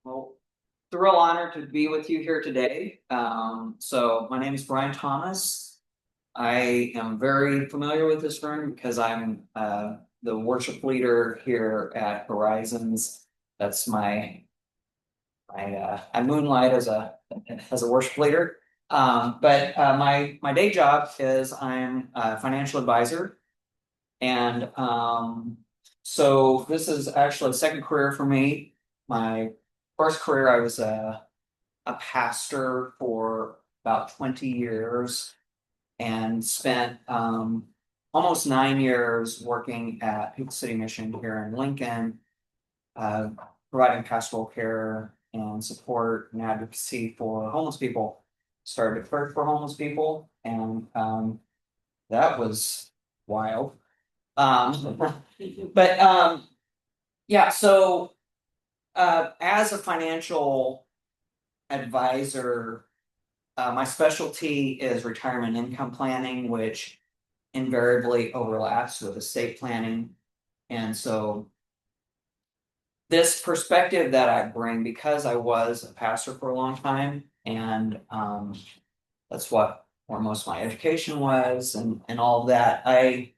Well, it's a real honor to be with you here today. So my name is Brian Thomas. I am very familiar with this room because I'm the worship leader here at Horizons. That's I moonlight as a worship leader. But my day job is I'm a financial advisor, and so this is actually a second career for me. My first career, I was a pastor for about 20 years and spent almost 9 years working at People City Mission here in Lincoln, uh, providing pastoral care and support and advocacy for homeless people. Started a church for homeless people, and that was wild. But yeah, so as a financial advisor, my specialty is retirement income planning, which invariably overlaps with estate planning. And so this perspective that I bring, because I was a pastor for a long time, and that's where most of my education was, and all of that, I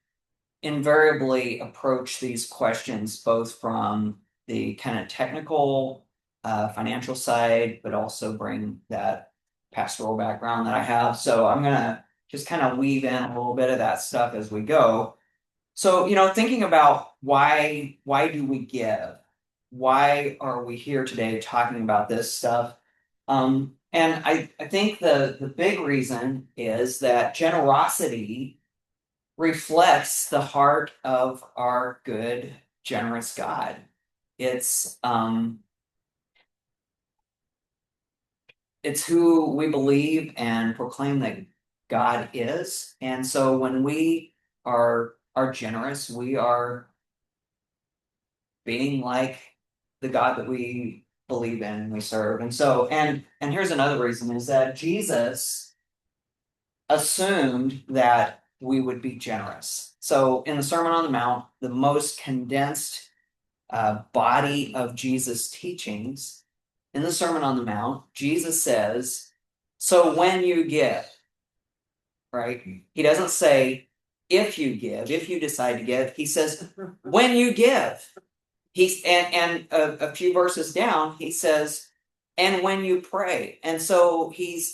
invariably approach these questions both from the kind of technical financial side, but also bring that pastoral background that I have. So I'm gonna just kind of weave in a little bit of that stuff as we go. So, thinking about why do we give? Why are we here today talking about this stuff? And I think the big reason is that generosity reflects the heart of our good, generous God. It's it's who we believe and proclaim that God is. And so when we are generous, we are being like the God that we believe in and we serve. And so and here's another reason is that Jesus assumed that we would be generous. So in the Sermon on the Mount, the most condensed body of Jesus' teachings, in the Sermon on the Mount, Jesus says, so when you give, right? He doesn't say, if you give, if you decide to give, he says, when you give. And a few verses down, he says, and when you pray. And so he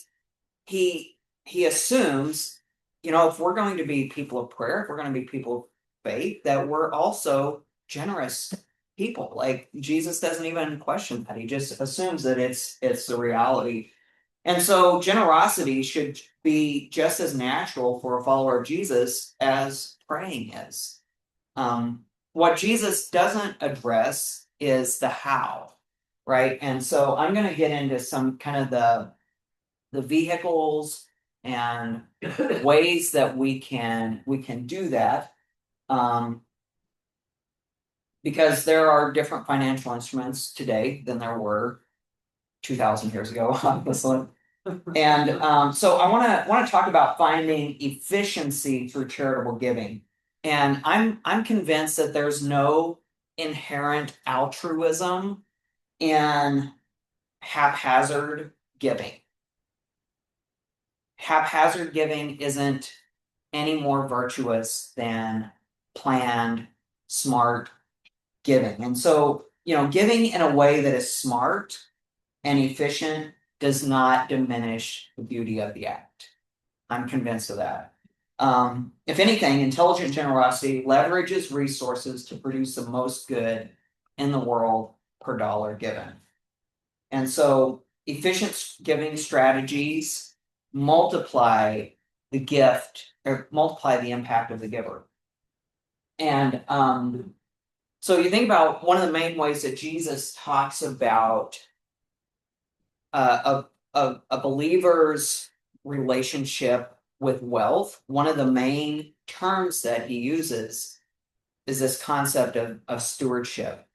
assumes, if we're going to be people of prayer, if we're going to be people of faith, that we're also generous people. Like Jesus doesn't even question that. He just assumes that it's the reality. And so generosity should be just as natural for a follower of Jesus as praying is. What Jesus doesn't address is the how, right? And so I'm going to get into some kind of the vehicles and ways that we can do that, because there are different financial instruments today than there were 2,000 years ago, obviously. And so I want to talk about finding efficiency through charitable giving. And I'm convinced that there's no inherent altruism in haphazard giving. Haphazard giving isn't any more virtuous than planned, smart giving. And so, giving in a way that is smart and efficient does not diminish the beauty of the act. I'm convinced of that. If anything, intelligent generosity leverages resources to produce the most good in the world per dollar given. And so efficient giving strategies multiply the gift or multiply the impact of the giver. And so you think about one of the main ways that Jesus talks about a believer's relationship with wealth. One of the main terms that he uses is this concept of stewardship,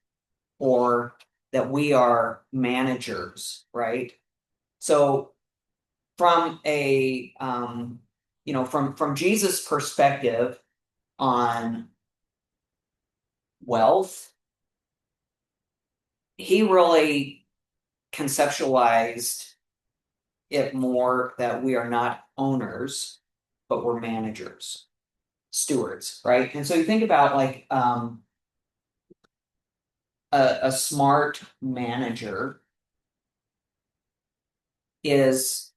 or that we are managers, right? So from a from Jesus' perspective on wealth, he really conceptualized it more that we are not owners, but we're managers, stewards, right? And so you think about like a smart manager is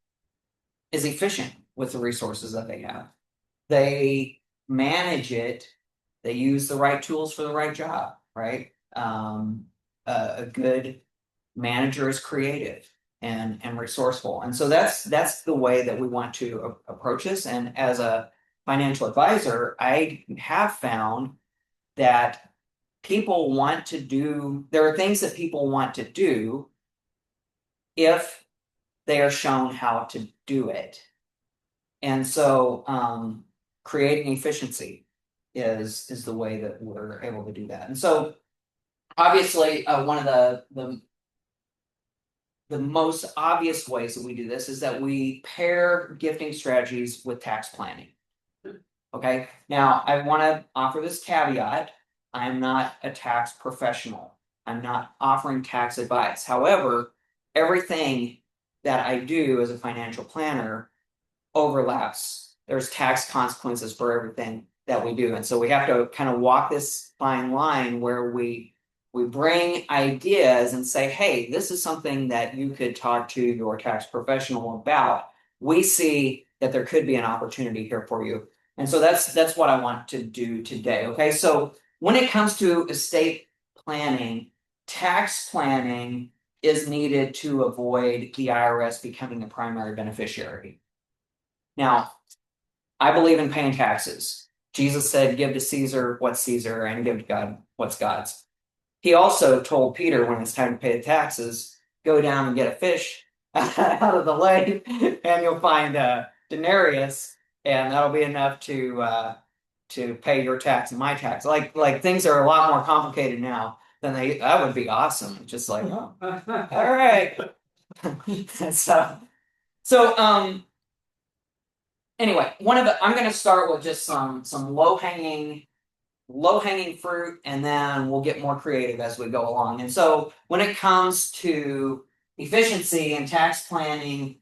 efficient with the resources that they have. They manage it. They use the right tools for the right job, right? A good manager is creative and resourceful, and so that's the way that we want to approach this. And as a financial advisor, I have found that people want to do. There are things that people want to do if they are shown how to do it. And so creating efficiency is the way that we're able to do that. And so obviously one of the most obvious ways that we do this is that we pair gifting strategies with tax planning. Okay, now I want to offer this caveat. I'm not a tax professional. I'm not offering tax advice. However, everything that I do as a financial planner overlaps. There's tax consequences for everything that we do. And so we have to kind of walk this fine line where we bring ideas and say, hey, this is something that you could talk to your tax professional about. We see that there could be an opportunity here for you. And so that's what I want to do today. Okay, so when it comes to estate planning, tax planning is needed to avoid the IRS becoming the primary beneficiary. Now, I believe in paying taxes. Jesus said, give to Caesar what's Caesar and give to God what's God's. He also told Peter when it's time to pay the taxes, go down and get a fish out of the lake and you'll find a denarius and that'll be enough to pay your tax and my tax. Like things are a lot more complicated now than that would be awesome. Just like, oh, all right. so anyway, I'm going to start with just some low hanging fruit, and then we'll get more creative as we go along. And so when it comes to efficiency and tax planning,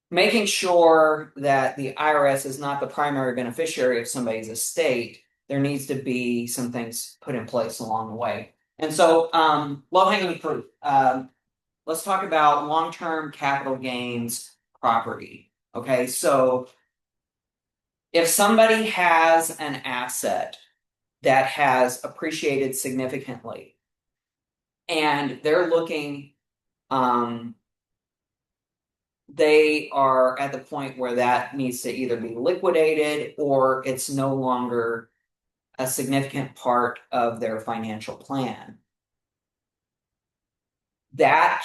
making sure that the IRS is not the primary beneficiary of somebody's estate, there needs to be some things put in place along the way. And so low hanging fruit. Let's talk about long-term capital gains property. Okay, so if somebody has an asset that has appreciated significantly and they're looking, they are at the point where that needs to either be liquidated or it's no longer a significant part of their financial plan. That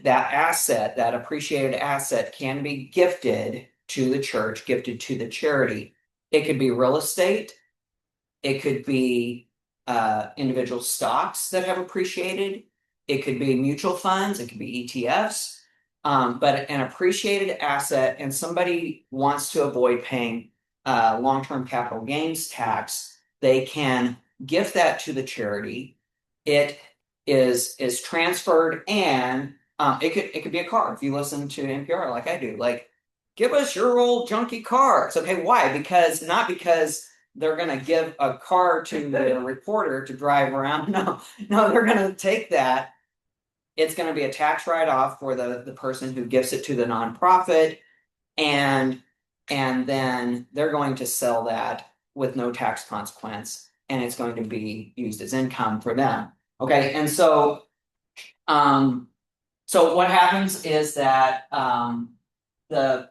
asset, that appreciated asset can be gifted to the church, gifted to the charity. It could be real estate. It could be individual stocks that have appreciated. It could be mutual funds. It could be ETFs. But an appreciated asset, and somebody wants to avoid paying long-term capital gains tax, they can gift that to the charity. It is transferred, and it could be a car. If you listen to NPR like I do, like, give us your old junky car. It's okay. Why? Not because they're going to give a car to the reporter to drive around. No, they're going to take that. It's going to be a tax write-off for the person who gives it to the nonprofit, and then they're going to sell that with no tax consequence, and it's going to be used as income for them. Okay, and so what happens is that the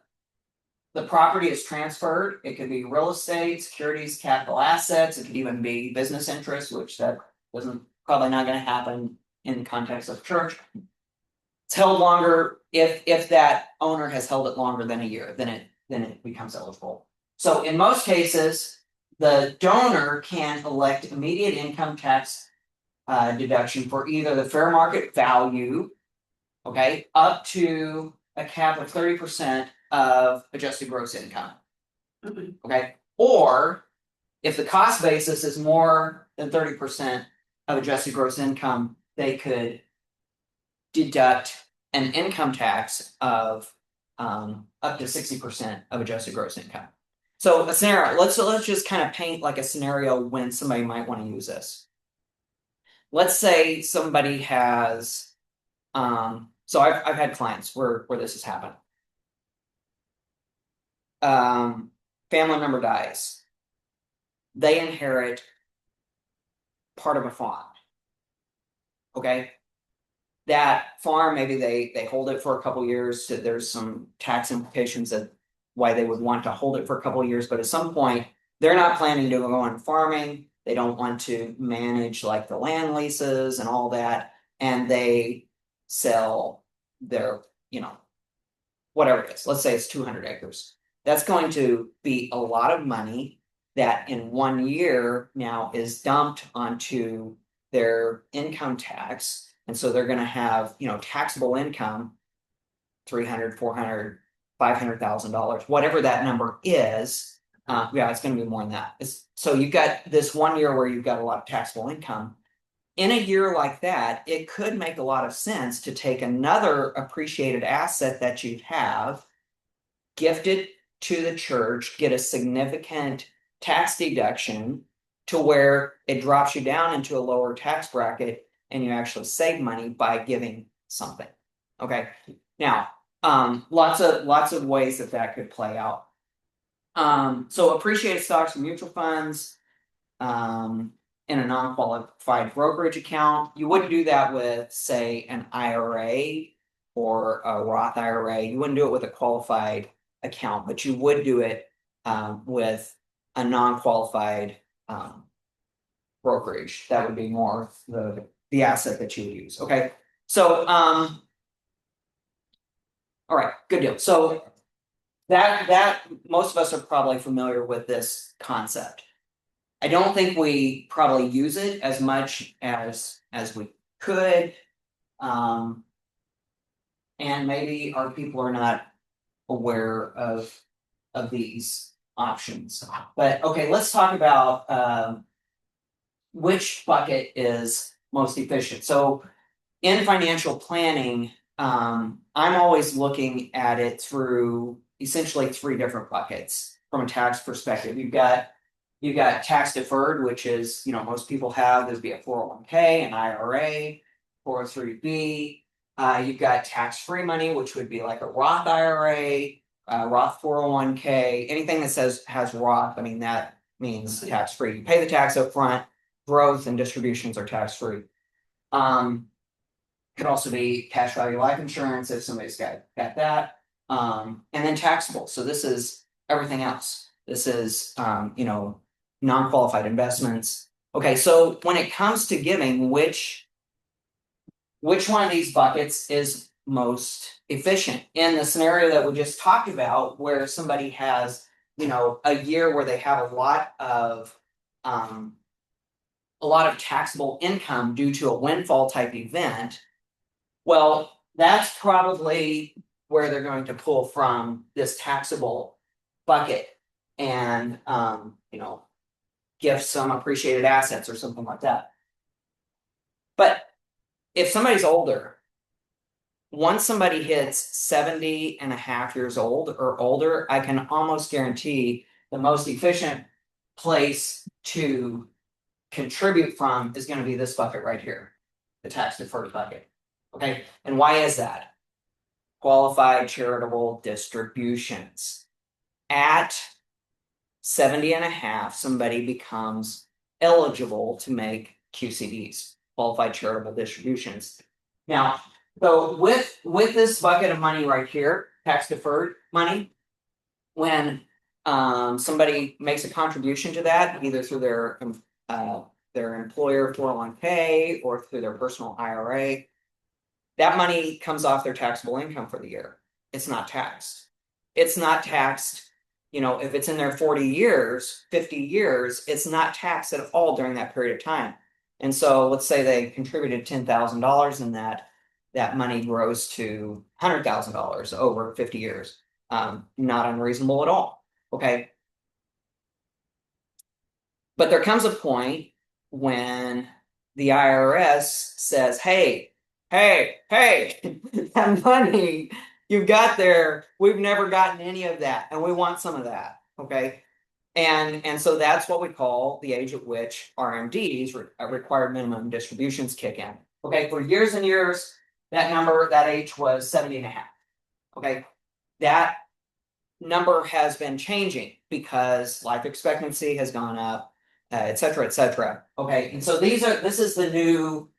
property is transferred. It could be real estate, securities, capital assets. It could even be business interests, which that wasn't probably not going to happen in the context of church. It's held longer if that owner has held it longer than a year, then it becomes eligible. So in most cases, the donor can elect immediate income tax deduction for either the fair market value, okay, up to a cap of 30% of adjusted gross income. Okay, or if the cost basis is more than 30% of adjusted gross income, they could deduct an income tax of up to 60% of adjusted gross income. So a scenario, let's just kind of paint like a scenario when somebody might want to use this. Let's say somebody has so I've had clients where this has happened. Family member dies. They inherit part of a farm. Okay. That farm, maybe they hold it for a couple years. So there's some tax implications that why they would want to hold it for a couple of years, but at some point they're not planning to go on farming. They don't want to manage like the land leases and all that, and they sell their, whatever it is. Let's say it's 200 acres. That's going to be a lot of money that in 1 year now is dumped onto their income tax. And so they're going to have, taxable income, 300, 400, $500,000, whatever that number is. Yeah, it's going to be more than that. So you've got this 1 year where you've got a lot of taxable income. In a year like that, it could make a lot of sense to take another appreciated asset that you have, gift it to the church, get a significant tax deduction to where it drops you down into a lower tax bracket and you actually save money by giving something. Okay. Now, lots of ways that could play out. So appreciated stocks and mutual funds, in a non-qualified brokerage account. You wouldn't do that with, say, an IRA or a Roth IRA. You wouldn't do it with a qualified account, but you would do it with a non-qualified brokerage. That would be more the asset that you would use. Okay. So all right, good deal. So that most of us are probably familiar with this concept. I don't think we probably use it as much as we could. And maybe our people are not aware of these options. But okay, let's talk about which bucket is most efficient. So in financial planning, I'm always looking at it through essentially three different buckets from a tax perspective. You've got tax deferred, which is, most people have. There'd be a 401k, an IRA, 403b. You've got tax-free money, which would be like a Roth IRA, Roth 401k, anything that has Roth. I mean, that means tax-free. You pay the tax up front. Growth and distributions are tax-free. Could also be cash value life insurance if somebody's got that. And then taxable. So this is everything else. This is, non-qualified investments. Okay, so when it comes to giving, which one of these buckets is most efficient? In the scenario that we just talked about, where somebody has, a year where they have a lot of taxable income due to a windfall type event, well, that's probably where they're going to pull from this taxable bucket and, give some appreciated assets or something like that. But if somebody's older, once somebody hits 70 and a half years old or older, I can almost guarantee the most efficient place to contribute from is going to be this bucket right here, the tax deferred bucket. Okay, and why is that? Qualified charitable distributions. At 70 and a half, somebody becomes eligible to make QCDs, qualified charitable distributions. Now, so with this bucket of money right here, tax deferred money, when somebody makes a contribution to that, either through their employer 401k or through their personal IRA, that money comes off their taxable income for the year. It's not taxed. It's not taxed. If it's in there 40 years, 50 years, it's not taxed at all during that period of time. And so let's say they contributed $10,000 and that money grows to $100,000 over 50 years. Not unreasonable at all. Okay. But there comes a point when the IRS says, hey, hey, that money you've got there, we've never gotten any of that, and we want some of that. Okay. And so that's what we call the age at which RMDs, required minimum distributions, kick in. Okay, for years and years, that age was 70 and a half. Okay, that number has been changing because life expectancy has gone up, et cetera, et cetera. Okay, and so this is the new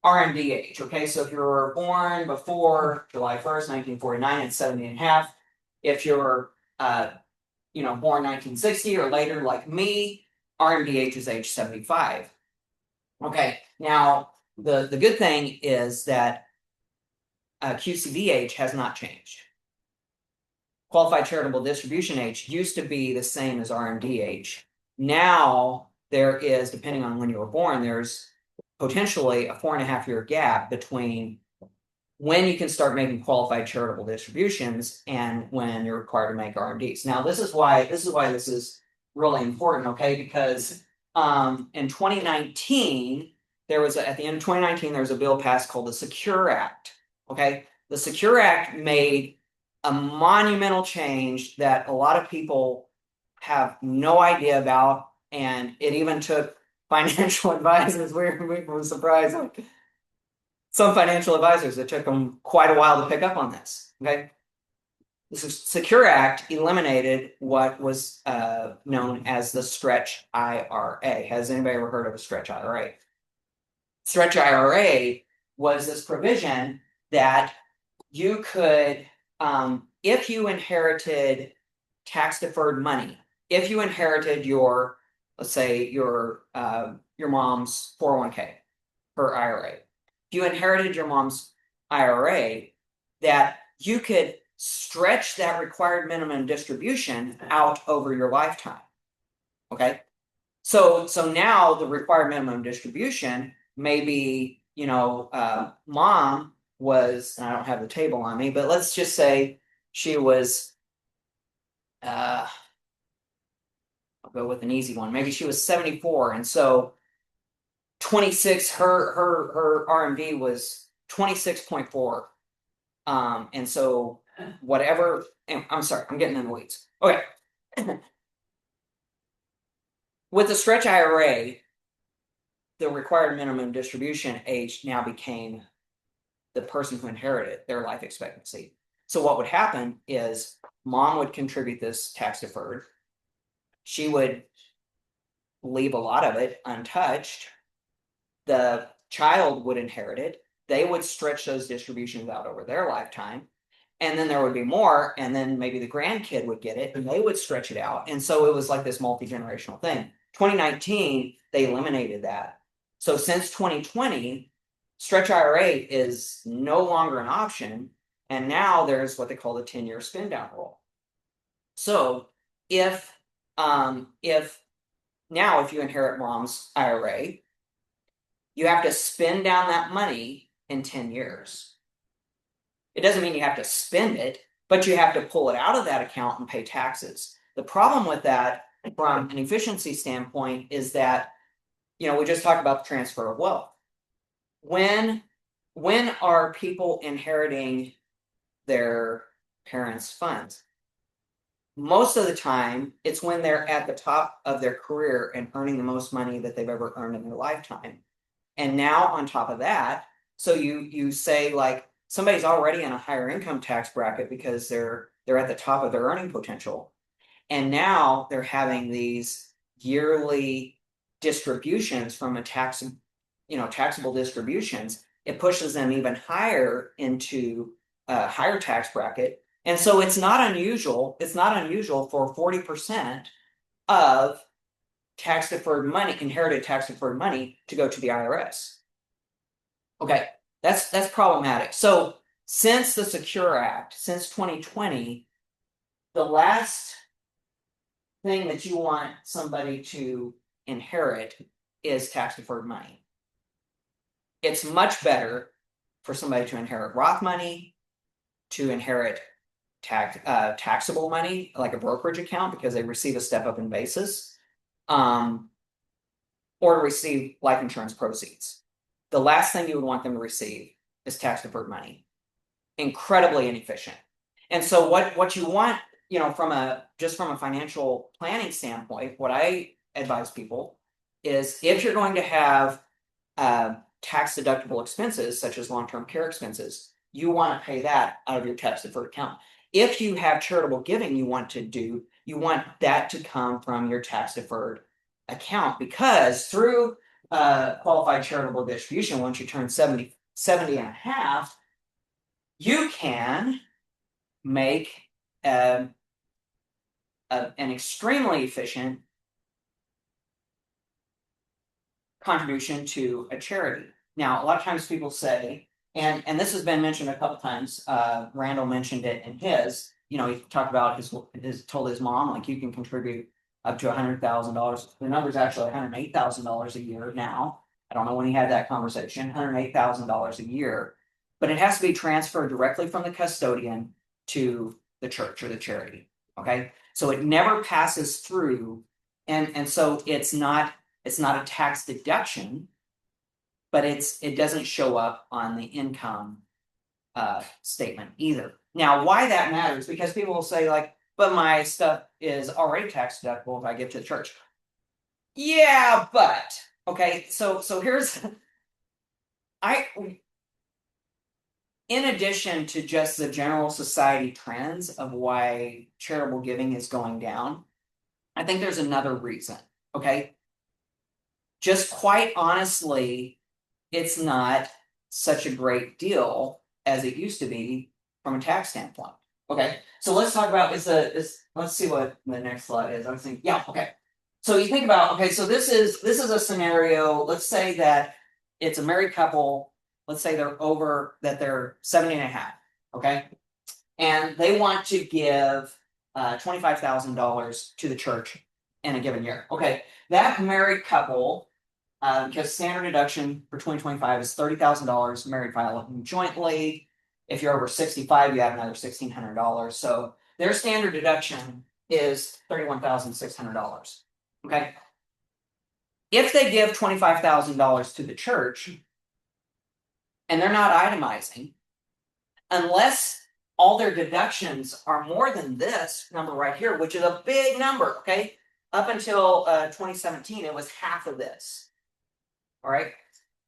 RMD age. Okay, so if you were born before July 1st, 1949, it's 70 and a half. If you're born 1960 or later, like me, RMDH is age 75. Okay, now the good thing is that QCD age has not changed. Qualified charitable distribution age used to be the same as RMD age. Now there is, depending on when you were born, there's potentially a 4.5 year gap between when you can start making qualified charitable distributions and when you're required to make RMDs. Now, this is why this is really important, okay? Because in 2019, at the end of 2019, there was a bill passed called the Secure Act. Okay, the Secure Act made a monumental change that a lot of people have no idea about, and it even took financial advisors. We were surprised. Like, some financial advisors, it took them quite a while to pick up on this. Okay, the Secure Act eliminated what was known as the Stretch IRA. Has anybody ever heard of a Stretch IRA? Stretch IRA was this provision that you could, if you inherited tax deferred money, if you inherited let's say your mom's 401k, her IRA, if you inherited your mom's IRA, that you could stretch that required minimum distribution out over your lifetime. Okay, so now the required minimum distribution may be, mom was, and I don't have the table on me, but let's just say she was, I'll go with an easy one. Maybe she was 74, and so 26, her RMD was 26.4. And so whatever, I'm sorry, I'm getting in the weeds. Okay. With the Stretch IRA, the required minimum distribution age now became the person who inherited their life expectancy. So what would happen is mom would contribute this tax deferred. She would leave a lot of it untouched. The child would inherit it. They would stretch those distributions out over their lifetime. And then there would be more, and then maybe the grandkid would get it and they would stretch it out. And so it was like this multi-generational thing. 2019, they eliminated that. So since 2020, Stretch IRA is no longer an option. And now there's what they call the 10-year spin down rule. So if you inherit mom's IRA, you have to spend down that money in 10 years. It doesn't mean you have to spend it, but you have to pull it out of that account and pay taxes. The problem with that from an efficiency standpoint is that, we just talked about the transfer of wealth. When are people inheriting their parents' funds? Most of the time, it's when they're at the top of their career and earning the most money that they've ever earned in their lifetime. And now on top of that, so you say, like, somebody's already in a higher income tax bracket because they're at the top of their earning potential. And now they're having these yearly distributions from a taxable distributions. It pushes them even higher into a higher tax bracket. And so it's not unusual for 40% of inherited tax deferred money to go to the IRS. Okay, that's problematic. So since the Secure Act, since 2020, the last thing that you want somebody to inherit is tax deferred money. It's much better for somebody to inherit Roth money, to inherit taxable money, like a brokerage account, because they receive a step up in basis, or to receive life insurance proceeds. The last thing you would want them to receive is tax deferred money. Incredibly inefficient. And so what you want, from a financial planning standpoint, what I advise people is if you're going to have tax deductible expenses such as long-term care expenses, you want to pay that out of your tax deferred account. If you have charitable giving you want that to come from your tax deferred account, because through qualified charitable distribution, once you turn 70 and a half, you can make an extremely efficient contribution to a charity. Now, a lot of times people say, and this has been mentioned a couple times, Randall mentioned it in his, he talked about told his mom, like, you can contribute up to $100,000. The number's actually $108,000 a year now. I don't know when he had that conversation, $108,000 a year, but it has to be transferred directly from the custodian to the church or the charity. Okay, so it never passes through, and so it's not a tax deduction, but it doesn't show up on the income statement either. Now, why that matters, because people will say, like, but my stuff is already tax deductible if I give to the church. Yeah, but okay, so here's in addition to just the general society trends of why charitable giving is going down, I think there's another reason. Okay, just quite honestly, it's not such a great deal as it used to be from a tax standpoint. Okay, so let's talk about let's see what the next slide is. I was thinking, yeah, okay. So you think about, okay, so this is a scenario. Let's say that it's a married couple. Let's say they're 70 and a half. Okay, and they want to give $25,000 to the church in a given year. Okay, that married couple, because standard deduction for 2025 is $30,000. Married file jointly. If you're over 65, you have another $1,600. So their standard deduction is $31,600. Okay. If they give $25,000 to the church and they're not itemizing, unless all their deductions are more than this number right here, which is a big number, okay? Up until 2017, it was half of this. All right.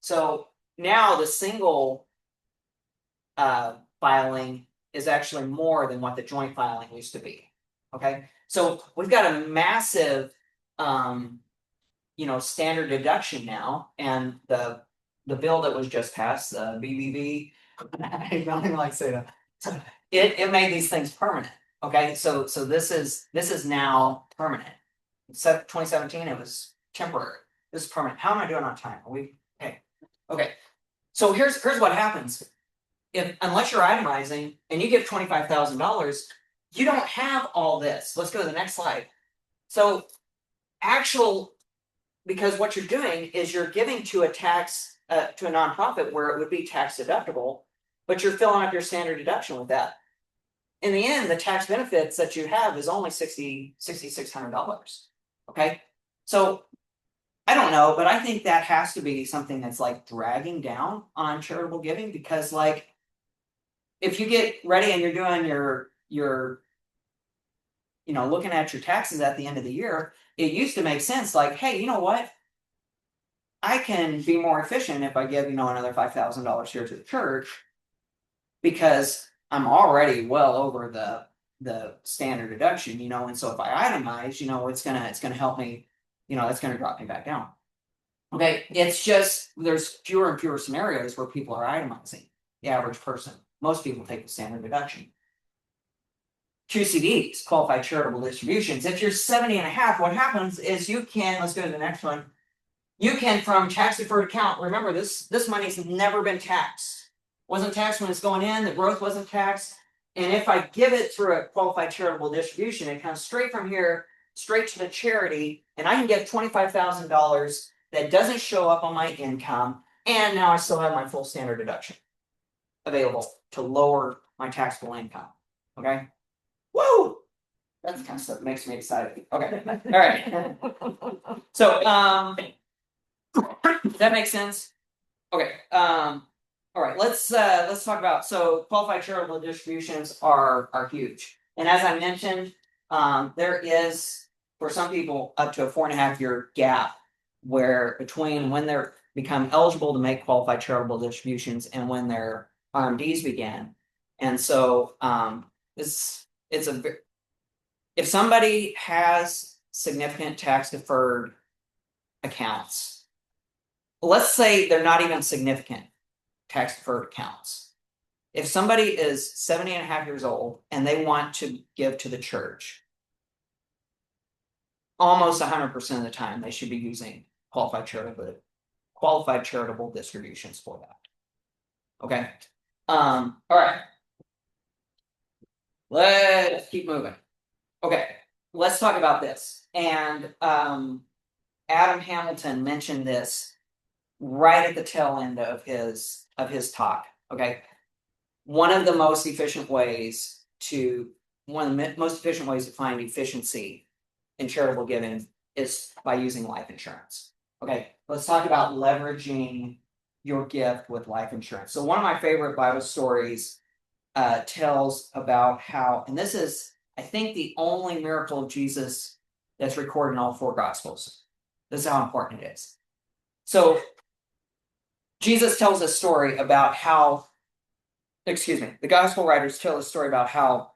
So now the single filing is actually more than what the joint filing used to be. Okay. So we've got a massive, standard deduction now, and the bill that was just passed, the BBB, I don't even like to say that. It made these things permanent. Okay. So this is now permanent. 2017, it was temporary. This is permanent. How am I doing on time? Are we okay? Okay. So here's what happens. Unless you're itemizing and you give $25,000, you don't have all this. Let's go to the next slide. So because what you're doing is you're giving to a nonprofit where it would be tax deductible, but you're filling up your standard deduction with that. In the end, the tax benefits that you have is only $6,600. Okay, so I don't know, but I think that has to be something that's like dragging down on charitable giving, because, like, if you get ready and you're doing your looking at your taxes at the end of the year, it used to make sense, like, hey, you know what? I can be more efficient if I give, another $5,000 here to the church, because I'm already well over the standard deduction, and so if I itemize, it's gonna help me, it's gonna drop me back down. Okay, it's just there's fewer and fewer scenarios where people are itemizing. The average person, most people take the standard deduction. QCDs, qualified charitable distributions. If you're 70 and a half, what happens is you can, let's go to the next one. You can, from tax deferred account, remember this money's never been taxed. Wasn't taxed when it's going in, the growth wasn't taxed. And if I give it through a qualified charitable distribution, it comes straight from here, straight to the charity, and I can get $25,000 that doesn't show up on my income, and now I still have my full standard deduction available to lower my taxable income. Okay? Woo! That's the kind of stuff that makes me excited. Okay. All right. So, does that make sense? Okay. All right, let's talk about, so qualified charitable distributions are huge. And as I mentioned, there is for some people up to a 4.5 year gap where between when they're become eligible to make qualified charitable distributions and when their RMDs began. And so it's a if somebody has significant tax deferred accounts, let's say they're not even significant tax deferred accounts. If somebody is 70 and a half years old and they want to give to the church, almost 100% of the time they should be using qualified charitable distributions for that. Okay. All right. Let's keep moving. Okay, let's talk about this. And Adam Hamilton mentioned this right at the tail end of his talk. Okay. One of the most efficient ways to find efficiency in charitable giving is by using life insurance. Okay, let's talk about leveraging your gift with life insurance. So one of my favorite Bible stories tells about how, and this is, I think, the only miracle of Jesus that's recorded in all four Gospels. This is how important it is. So Jesus tells a story about how, the Gospel writers tell a story about how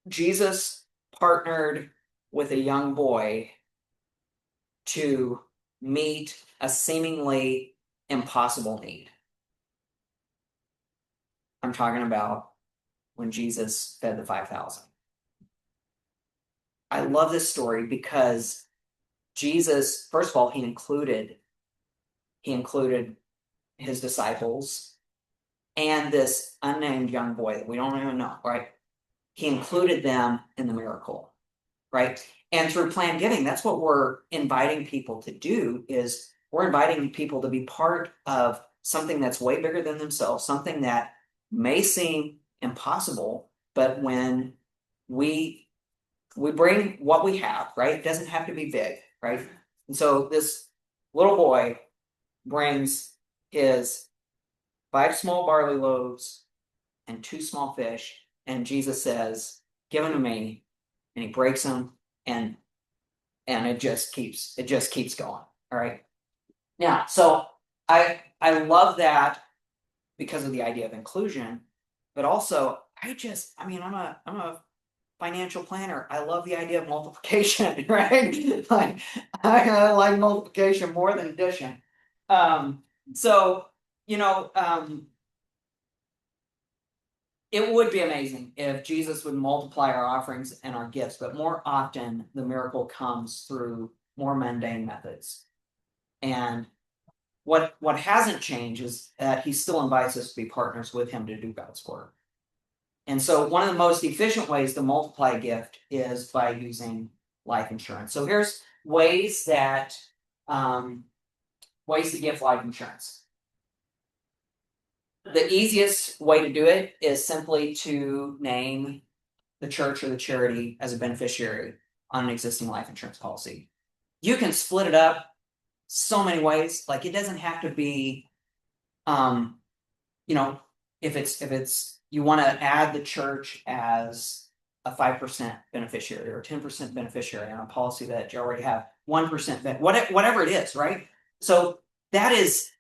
Jesus partnered with a young boy to meet a seemingly impossible need. I'm talking about when Jesus fed the 5,000. I love this story because Jesus, first of all, he included his disciples and this unnamed young boy that we don't even know, right? He included them in the miracle, right? And through planned giving, that's what we're inviting people to do, is we're inviting people to be part of something that's way bigger than themselves, something that may seem impossible, but when we bring what we have, right? It doesn't have to be big, right? And so this little boy brings his 5 small barley loaves and 2 small fish, and Jesus says, "Give them to me," and he breaks them, and it just keeps going. All right. Now, so I love that because of the idea of inclusion, but also I'm a financial planner. I love the idea of multiplication, right? Like I like multiplication more than addition. So you know, it would be amazing if Jesus would multiply our offerings and our gifts, but more often the miracle comes through more mundane methods. And what hasn't changed is that he still invites us to be partners with him to do God's work. And so one of the most efficient ways to multiply a gift is by using life insurance. So here's ways to give life insurance. The easiest way to do it is simply to name the church or the charity as a beneficiary on an existing life insurance policy. You can split it up so many ways. Like it doesn't have to be, if it's you want to add the church as a 5% beneficiary or 10% beneficiary on a policy that you already have 1%, whatever it is, right? So that is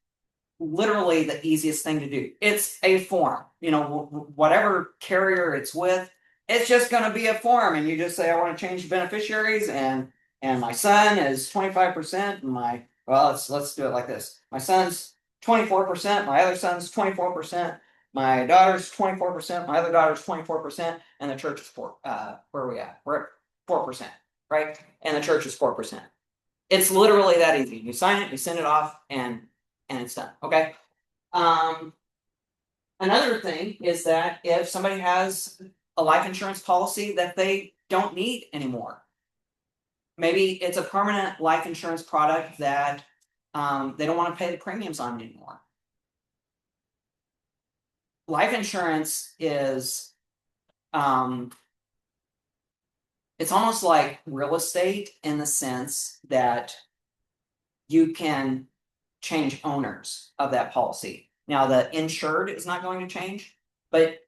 literally the easiest thing to do. It's a form, whatever carrier it's with, it's just going to be a form, and you just say, I want to change the beneficiaries, and my son is 25%, and let's do it like this. My son's 24%, my other son's 24%, my daughter's 24%, my other daughter's 24%, and the church is 4. Where are we at? We're at 4%, right? And the church is 4%. It's literally that easy. You sign it, you send it off, and it's done. Okay. Another thing is that if somebody has a life insurance policy that they don't need anymore, maybe it's a permanent life insurance product that they don't want to pay the premiums on anymore. Life insurance is it's almost like real estate in the sense that you can change owners of that policy. Now, the insured is not going to change, but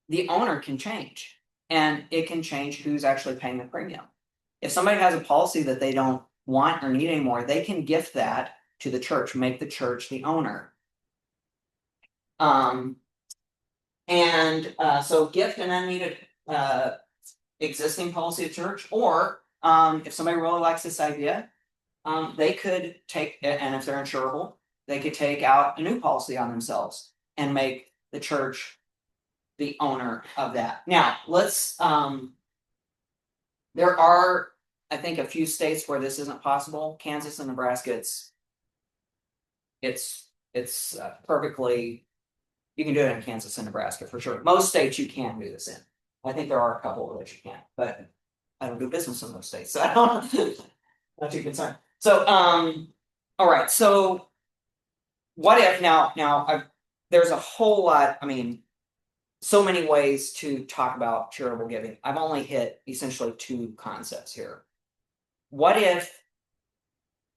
the owner can change, and it can change who's actually paying the premium. If somebody has a policy that they don't want or need anymore, they can gift that to the church, make the church the owner. So gift an unneeded existing policy of church, or if somebody really likes this idea, they could take, and if they're insurable, they could take out a new policy on themselves and make the church the owner of that. Now, let's there are, I think, a few states where this isn't possible. Kansas and Nebraska, it's perfectly, you can do it in Kansas and Nebraska for sure. Most states you can do this in. I think there are a couple that you can't, but I don't do business in those states, so I don't not too concerned. So all right, so what if now there's a whole lot, I mean, so many ways to talk about charitable giving. I've only hit essentially two concepts here. What if,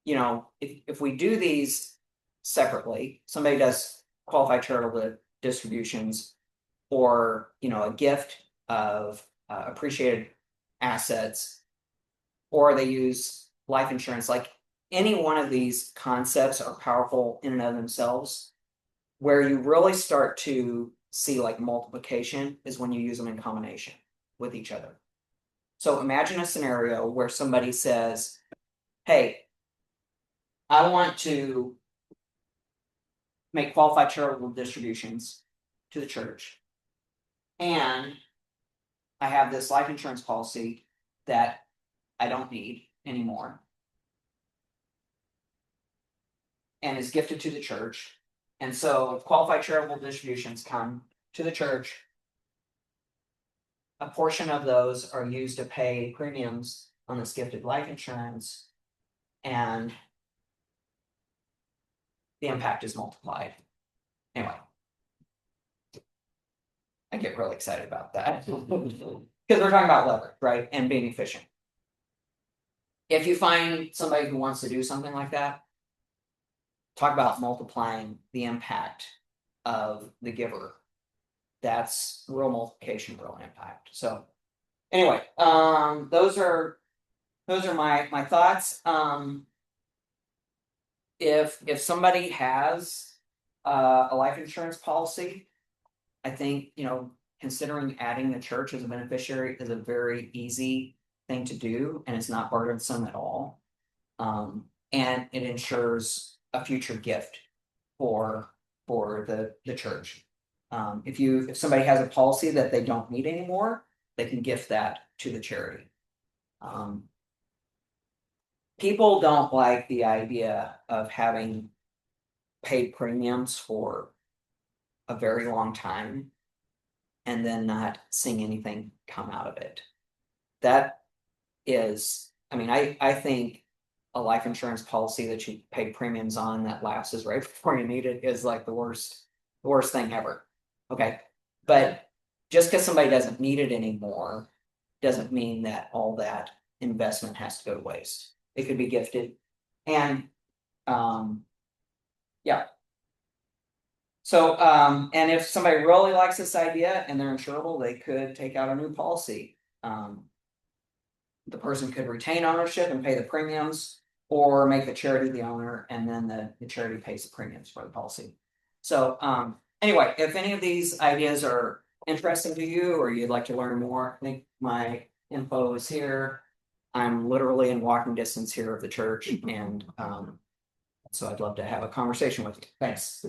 if we do these separately, somebody does qualified charitable distributions, or a gift of appreciated assets, or they use life insurance, like any one of these concepts are powerful in and of themselves. Where you really start to see like multiplication is when you use them in combination with each other. So imagine a scenario where somebody says, hey, I want to make qualified charitable distributions to the church, and I have this life insurance policy that I don't need anymore and is gifted to the church. And so qualified charitable distributions come to the church. A portion of those are used to pay premiums on this gifted life insurance, and the impact is multiplied. Anyway, I get really excited about that because we're talking about leverage, right? And being efficient. If you find somebody who wants to do something like that, talk about multiplying the impact of the giver. That's real multiplication, real impact. So anyway, those are my thoughts. If somebody has a life insurance policy, I think considering adding the church as a beneficiary is a very easy thing to do, and it's not burdensome at all. And it ensures a future gift for the church. If somebody has a policy that they don't need anymore, they can gift that to the charity. People don't like the idea of having paid premiums for a very long time and then not seeing anything come out of it. That is, I think a life insurance policy that you pay premiums on that lapses right before you need it is like the worst thing ever. Okay. But just because somebody doesn't need it anymore doesn't mean that all that investment has to go to waste. It could be gifted. And yeah. So and if somebody really likes this idea and they're insurable, they could take out a new policy. The person could retain ownership and pay the premiums, or make the charity the owner, and then the charity pays the premiums for the policy. So anyway, if any of these ideas are interesting to you or you'd like to learn more, I think my info is here. I'm literally in walking distance here of the church, and so I'd love to have a conversation with you. Thanks.